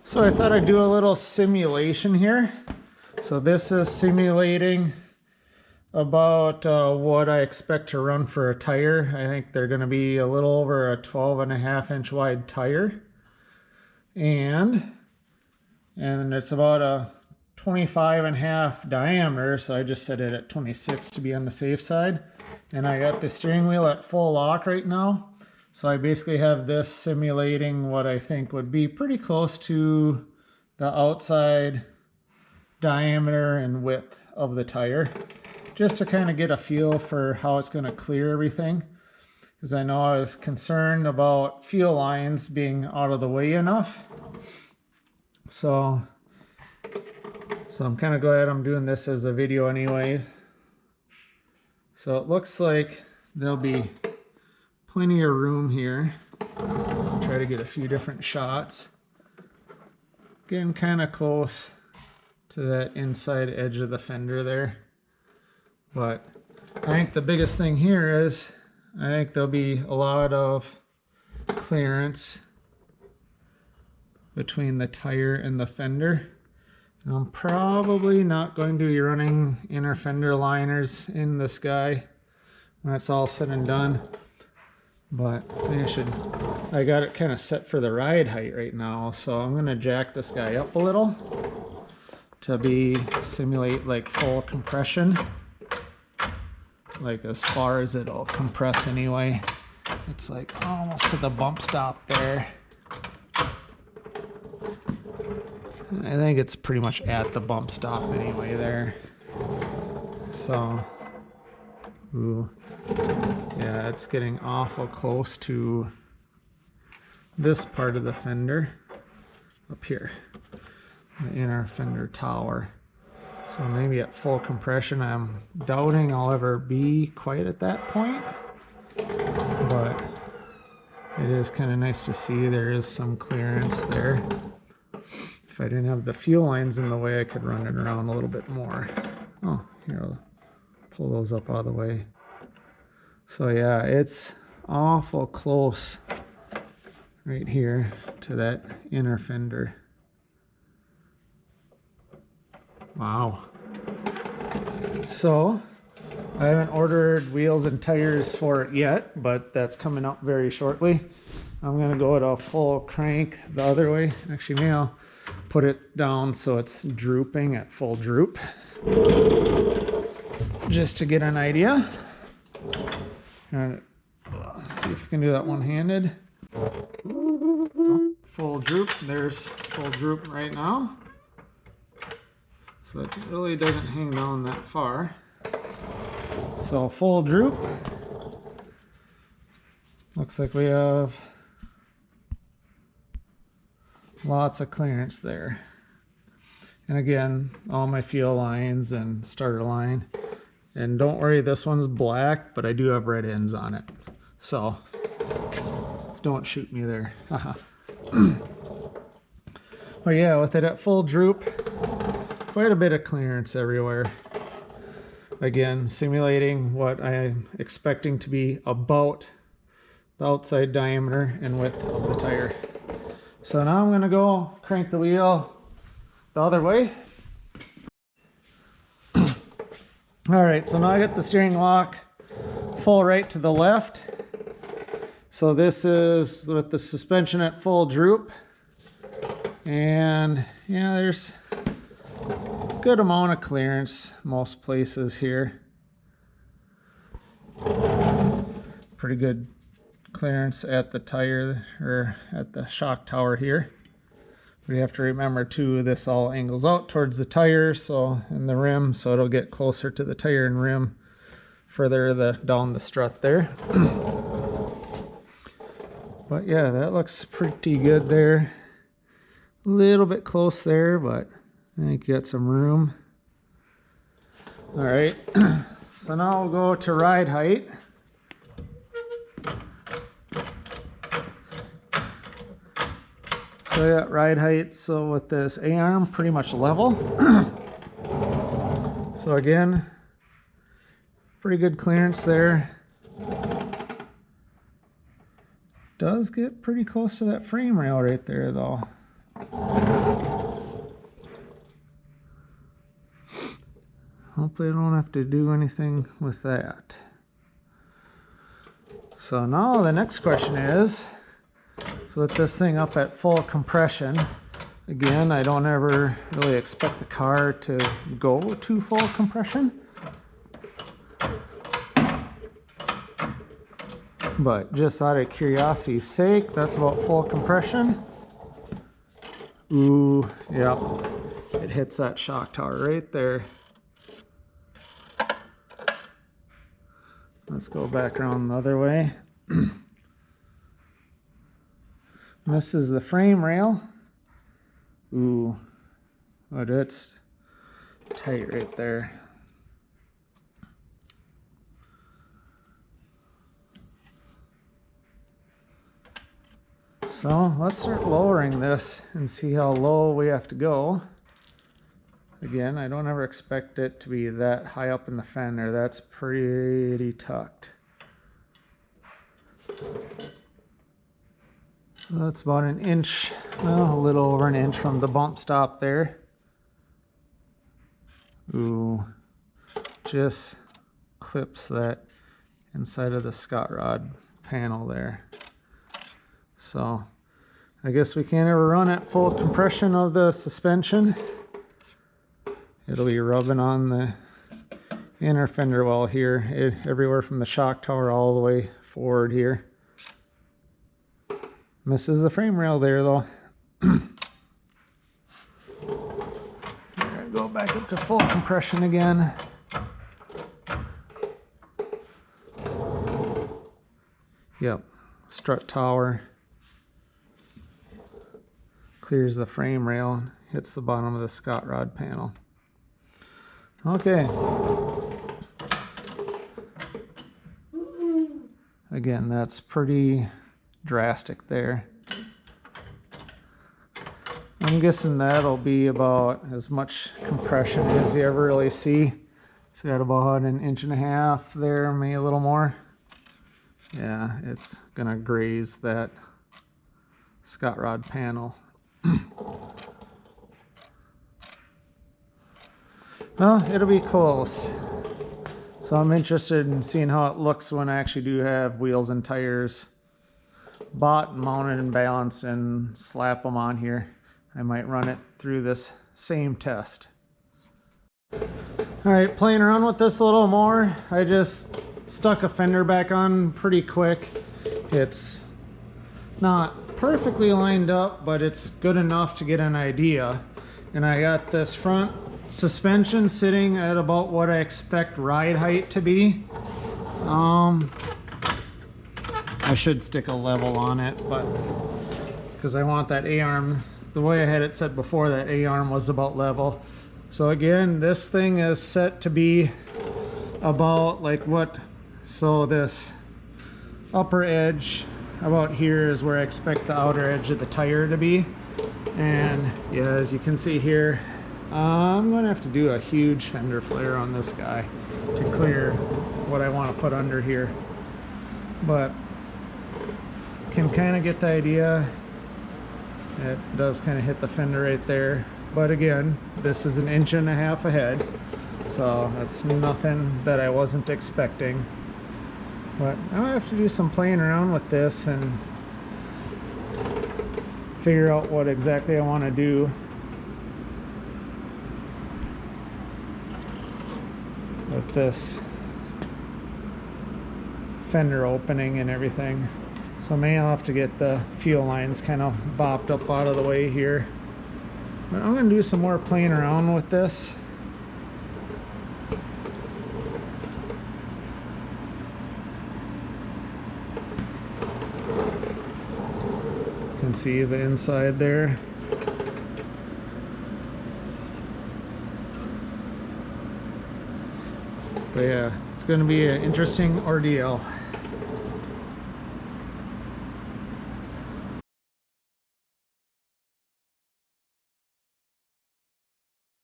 So I thought I'd do a little simulation here. So this is simulating about what I expect to run for a tire. I think they're going to be a little over a 12.5-inch wide tire. And it's about a 25.5 diameter, so I just set it at 26 to be on the safe side. And I got the steering wheel at full lock right now. So I basically have this simulating what I think would be pretty close to the outside diameter and width of the tire, just to kind of get a feel for how it's going to clear everything. Because I know I was concerned about fuel lines being out of the way enough. So I'm kind of glad I'm doing this as a video anyways. So it looks like there'll be plenty of room here. Try to get a few different shots. Getting kind of close to that inside edge of the fender there. But I think the biggest thing here is I think there'll be a lot of clearance between the tire and the fender. And I'm probably not going to be running inner fender liners in this guy when it's all said and done. But I got it kind of set for the ride height right now, so I'm going to jack this guy up a little to simulate like full compression, like as far as it'll compress anyway. It's like almost to the bump stop there. I think it's pretty much at the bump stop anyway there. So, ooh. Yeah, it's getting awful close to this part of the fender up here, the inner fender tower. So maybe at full compression, I'm doubting I'll ever be quite at that point, but it is kind of nice to see there is some clearance there. If I didn't have the fuel lines in the way, I could run it around a little bit more. Oh, here, I'll pull those up out of the way. So yeah, it's awful close right here to that inner fender. Wow. So I haven't ordered wheels and tires for it yet, but that's coming up very shortly. I'm going to go at a full crank the other way. Actually, maybe I'll put it down so it's drooping at full droop, just to get an idea. Let's see if we can do that one-handed. Full droop. There's full droop right now. So it really doesn't hang down that far. So full droop. Looks like we have lots of clearance there. And again, all my fuel lines and starter line. And don't worry, this one's black, but I do have red ends on it. So don't shoot me there. But yeah, with it at full droop, quite a bit of clearance everywhere. Again, simulating what I'm expecting to be about the outside diameter and width of the tire. So now I'm going to go crank the wheel the other way. All right, so now I got the steering lock full right to the left. So this is with the suspension at full droop. And yeah, there's a good amount of clearance most places here. Pretty good clearance at the tire, or at the shock tower here. We have to remember too, this all angles out towards the tire, so, and the rim, so it'll get closer to the tire and rim further down the strut there. But yeah, that looks pretty good there. A little bit close there, but I think you got some room. All right, so now we'll go to ride height. So I got ride height, so with this A-arm pretty much level. So again, pretty good clearance there. Does get pretty close to that frame rail right there though. hopefully I don't have to do anything with that. So now the next question is, so with this thing up at full compression, again, I don't ever really expect the car to go to full compression. But just out of curiosity's sake, that's about full compression. Ooh, yeah, it hits that shock tower right there. Let's go back around the other way. This is the frame rail. Ooh, but it's tight right there. So let's start lowering this and see how low we have to go. Again, I don't ever expect it to be that high up in the fender. That's pretty tucked. So that's about an inch, well, a little over an inch from the bump stop there. Ooh, just clips that inside of the scot rod panel there. So I guess we can't ever run at full compression of the suspension. It'll be rubbing on the inner fender well here, everywhere from the shock tower all the way forward here. Misses the frame rail there though. Go back up to full compression again. Yep, strut tower. Clears the frame rail, hits the bottom of the scot rod panel. Okay. Again, that's pretty drastic there. I'm guessing that'll be about as much compression as you ever really see. It's got about an inch and a half there, maybe a little more. Yeah, it's gonna graze that scot rod panel. Well, it'll be close. So I'm interested in seeing how it looks when I actually do have wheels and tires bought, mounted, and balanced and slap them on here. I might run it through this same test. All right, playing around with this a little more. I just stuck a fender back on pretty quick. It's not perfectly lined up, but it's good enough to get an idea. And I got this front suspension sitting at about what I expect ride height to be. I should stick a level on it, but because I want that A-arm, the way I had it set before, that A-arm was about level. So again, this thing is set to be about like what, so this upper edge about here is where I expect the outer edge of the tire to be. And yeah, as you can see here, I'm gonna have to do a huge fender flare on this guy to clear what I want to put under here, but can kind of get the idea. It does kind of hit the fender right there, but again, this is an inch and a half ahead, so that's nothing that I wasn't expecting. But I'm gonna have to do some playing around with this and figure out what exactly I want to do with this fender opening and everything. So maybe I'll have to get the fuel lines kind of bopped up out of the way here. But I'm going to do some more playing around with this. You can see the inside there. But yeah, it's going to be an interesting ordeal.